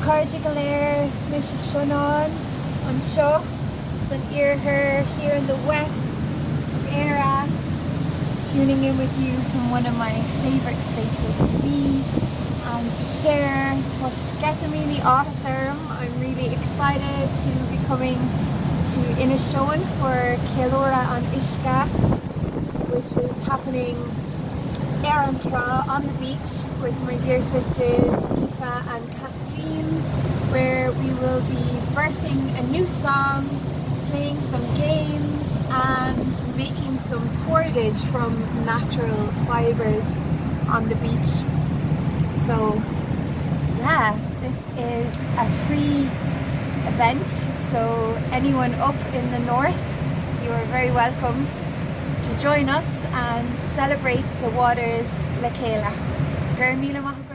Cardigan Air, Smish Sionnán, on Seo, San Earher here in the west of Éire, tuning in with you from one of my favourite spaces to be and to share Tuascatamini Officer. I'm really excited to be coming to Inishowen for Ceiliúradh on Uisce, which is happening Ealaíon on the beach with my dear sisters Aoife and Kathleen, where we will be birthing a new song, playing some games and making some cordage from natural fibres on the beach. So yeah, this is a free event, so anyone up in the north, you are very welcome to join us and celebrate the waters le Gaeltacht. Gur míle maith